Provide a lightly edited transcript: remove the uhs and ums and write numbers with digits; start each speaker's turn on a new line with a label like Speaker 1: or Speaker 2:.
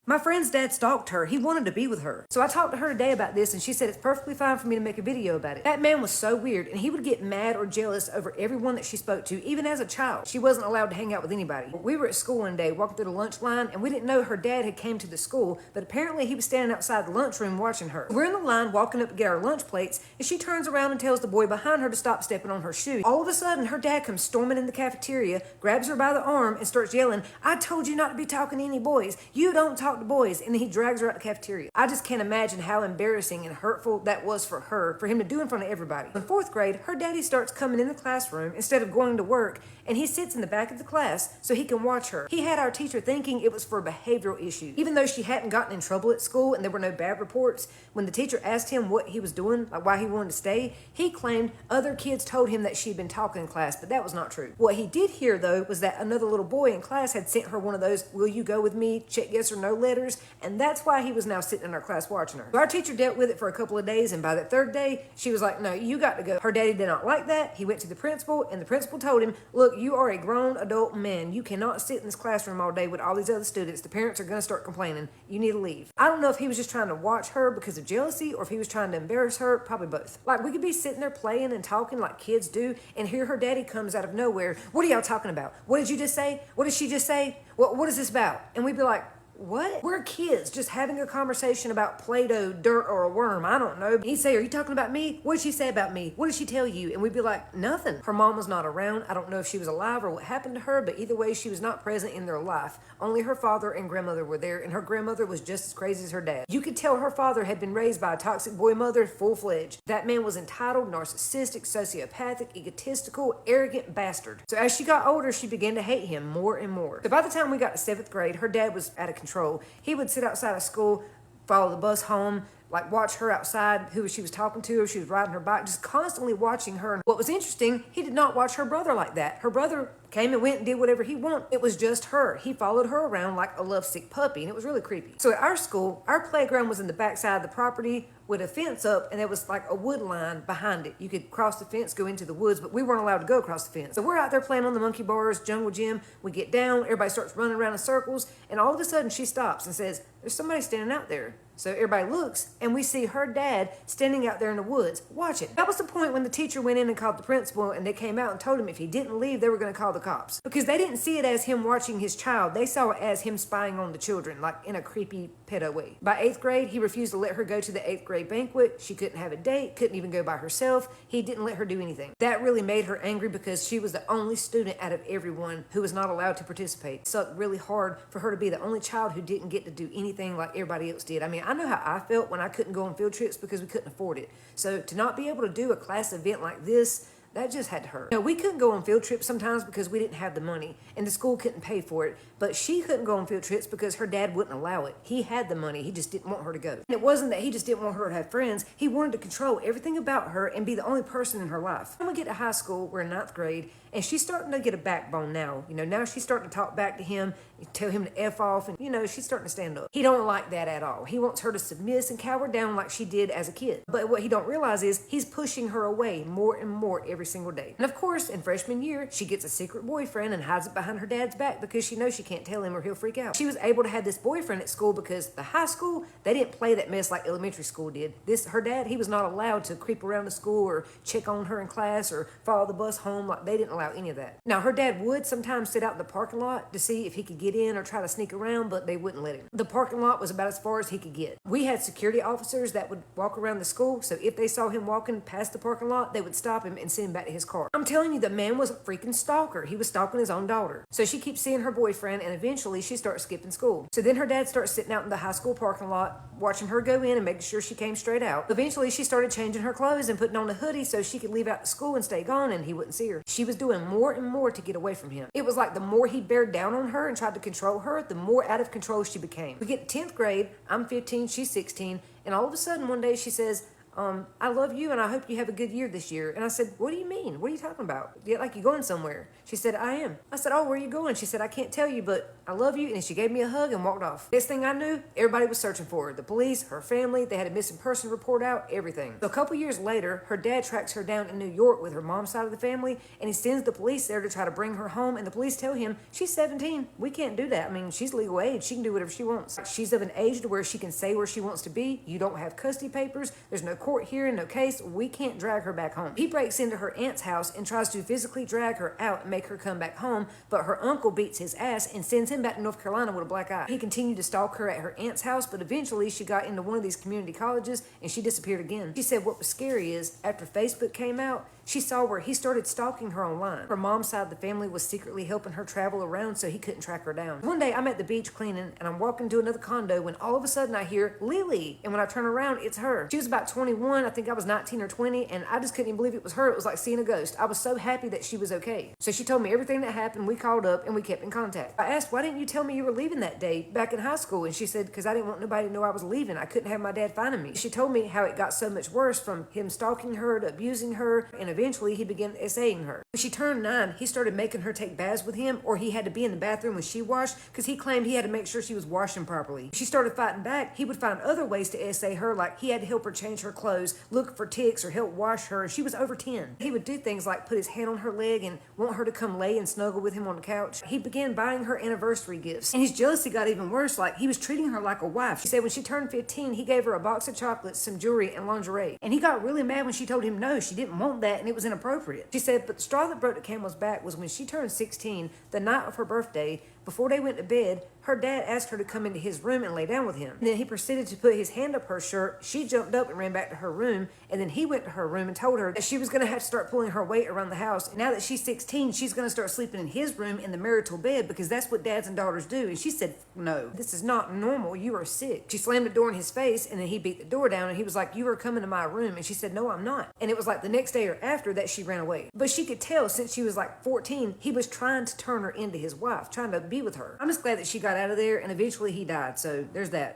Speaker 1: My friend's dad stalked her. He wanted to be with her. So I talked to her today about this, and she said it's perfectly fine for me to make a video about it. That man was so weird, and he would get mad or jealous over everyone that she spoke to, even as a child. She wasn't allowed to hang out with anybody. We were at school one day, walking through the lunch line, and we didn't know her dad had came to the school, but apparently he was standing outside the lunchroom watching her. We're in the line, walking up to get our lunch plates, and she turns around and tells the boy behind her to stop stepping on her shoe. All of a sudden, her dad comes storming in the cafeteria, grabs her by the arm, and starts yelling, "I told you not to be talking to any boys. You don't talk to boys." And then he drags her out the cafeteria. I just can't imagine how embarrassing and hurtful that was for her, for him to do in front of everybody. In 4th grade, her daddy starts coming in the classroom instead of going to work, and he sits in the back of the class so he can watch her. He had our teacher thinking it was for behavioral issues. Even though she hadn't gotten in trouble at school and there were no bad reports, when the teacher asked him what he was doing, like why he wanted to stay, he claimed other kids told him that she'd been talking in class, but that was not true. What he did hear, though, was that another little boy in class had sent her one of those "will you go with me, check yes or no" letters, and that's why he was now sitting in our class watching her. So our teacher dealt with it for a couple of days, and by that 3rd day, she was like, "No, you got to go." Her daddy did not like that. He went to the principal, and the principal told him, "Look, you are a grown adult man. You cannot sit in this classroom all day with all these other students. The parents are going to start complaining. You need to leave." I don't know if he was just trying to watch her because of jealousy or if he was trying to embarrass her. Probably both. Like, we could be sitting there playing and talking like kids do, and here her daddy comes out of nowhere. "What are y'all talking about? What did you just say? What did she just say? What is this about?" And we'd be like, "What?" We're kids just having a conversation about Play-Doh, dirt, or a worm. I don't know. He'd say, "Are you talking about me? What did she say about me? What did she tell you?" And we'd be like, "Nothing." Her mom was not around. I don't know if she was alive or what happened to her, but either way, she was not present in their life. Only her father and grandmother were there, and her grandmother was just as crazy as her dad. You could tell her father had been raised by a toxic boy mother, full-fledged. That man was entitled, narcissistic, sociopathic, egotistical, arrogant bastard. So as she got older, she began to hate him more and more. So by the time we got to 7th grade, her dad was out of control. He would sit outside of school, follow the bus home, like watch her outside, who she was talking to, or she was riding her bike, just constantly watching her. And what was interesting, he did not watch her brother like that. Her brother came and went and did whatever he wanted. It was just her. He followed her around like a lovesick puppy, and it was really creepy. So at our school, our playground was in the backside of the property with a fence up, and there was like a wood line behind it. You could cross the fence, go into the woods, but we weren't allowed to go across the fence. So we're out there playing on the monkey bars, jungle gym. We get down, everybody starts running around in circles, and all of a sudden she stops and says, "There's somebody standing out there." So everybody looks, and we see her dad standing out there in the woods, watching. That was the point when the teacher went in and called the principal, and they came out and told him if he didn't leave, they were going to call the cops. Because they didn't see it as him watching his child. They saw it as him spying on the children, like in a creepy pedo way. By 8th grade, he refused to let her go to the 8th grade banquet. She couldn't have a date, couldn't even go by herself. He didn't let her do anything. That really made her angry because she was the only student out of everyone who was not allowed to participate. It sucked really hard for her to be the only child who didn't get to do anything like everybody else did. I mean, I know how I felt when I couldn't go on field trips because we couldn't afford it. So to not be able to do a class event like this, that just had to hurt. No, we couldn't go on field trips sometimes because we didn't have the money, and the school couldn't pay for it. But she couldn't go on field trips because her dad wouldn't allow it. He had the money. He just didn't want her to go. And it wasn't that he just didn't want her to have friends. He wanted to control everything about her and be the only person in her life. When we get to high school, we're in 9th grade, and she's starting to get a backbone now. Now she's starting to talk back to him, tell him to F off, and she's starting to stand up. He don't like that at all. He wants her to submit and cower down like she did as a kid. But what he don't realize is he's pushing her away more and more every single day. And of course, in freshman year, she gets a secret boyfriend and hides it behind her dad's back because she knows she can't tell him or he'll freak out. She was able to have this boyfriend at school because the high school, they didn't play that mess like elementary school did. Her dad, he was not allowed to creep around the school or check on her in class or follow the bus home. Like, they didn't allow any of that. Now, her dad would sometimes sit out in the parking lot to see if he could get in or try to sneak around, but they wouldn't let him. The parking lot was about as far as he could get. We had security officers that would walk around the school, so if they saw him walking past the parking lot, they would stop him and send him back to his car. I'm telling you, the man was a freaking stalker. He was stalking his own daughter. So she keeps seeing her boyfriend, and eventually she starts skipping school. So then her dad starts sitting out in the high school parking lot, watching her go in and making sure she came straight out. Eventually she started changing her clothes and putting on a hoodie so she could leave out to school and stay gone, and he wouldn't see her. She was doing more and more to get away from him. It was like the more he bared down on her and tried to control her, the more out of control she became. We get to 10th grade, I'm 15, she's 16, and all of a sudden one day she says, I love you and I hope you have a good year this year. And I said, what do you mean? What are you talking about? Like you going somewhere? She said, I am. I said, oh, where are you going? She said, I can't tell you, but I love you. And she gave me a hug and walked off. Next thing I knew, everybody was searching for her. The police, her family, they had a missing person report out, everything. So a couple years later, her dad tracks her down in New York with her mom's side of the family, and he sends the police there to try to bring her home. And the police tell him, she's 17. We can't do that. I mean, she's legal age. She can do whatever she wants. She's of an age to where she can say where she wants to be. You don't have custody papers. There's no court hearing, no case. We can't drag her back home. He breaks into her aunt's house and tries to physically drag her out and make her come back home, but her uncle beats his ass and sends him back to North Carolina with a black eye. He continued to stalk her at her aunt's house, but eventually she got into one of these community colleges and she disappeared again. She said what was scary is, after Facebook came out, she saw where he started stalking her online. Her mom's side of the family was secretly helping her travel around so he couldn't track her down. One day I'm at the beach cleaning and I'm walking to another condo when all of a sudden I hear Lily, and when I turn around, it's her. She was about 21, I think I was 19 or 20, and I just couldn't even believe it was her. It was like seeing a ghost. I was so happy that she was okay. So she told me everything that happened, we called up and we kept in contact. I asked, why didn't you tell me you were leaving that day back in high school? And she said, because I didn't want nobody to know I was leaving. I couldn't have my dad finding me. She told me how it got so much worse from him stalking her to abusing her, and eventually he began essaying her. When she turned 9, he started making her take baths with him, or he had to be in the bathroom when she washed because he claimed he had to make sure she was washing properly. She started fighting back. He would find other ways to essay her, like he had to help her change her clothes, look for ticks, or help wash her. She was over 10. He would do things like put his hand on her leg and want her to come lay and snuggle with him on the couch. He began buying her anniversary gifts, and his jealousy got even worse. Like he was treating her like a wife. She said when she turned 15, he gave her a box of chocolates, some jewelry, and lingerie. And he got really mad when she told him no, she didn't want that and it was inappropriate. She said, but the straw that broke the camel's back was when she turned 16, the night of her birthday. Before they went to bed, her dad asked her to come into his room and lay down with him. And then he proceeded to put his hand up her shirt. She jumped up and ran back to her room. And then he went to her room and told her that she was going to have to start pulling her weight around the house. And now that she's 16, she's going to start sleeping in his room in the marital bed because that's what dads and daughters do. And she said, no, this is not normal. You are sick. She slammed the door in his face and then he beat the door down and he was like, you are coming to my room. And she said, no, I'm not. And it was like the next day or after that she ran away. But she could tell since she was like 14, he was trying to turn her into his wife, trying to be with her. I'm just glad that she got out of there and eventually he died. So there's that.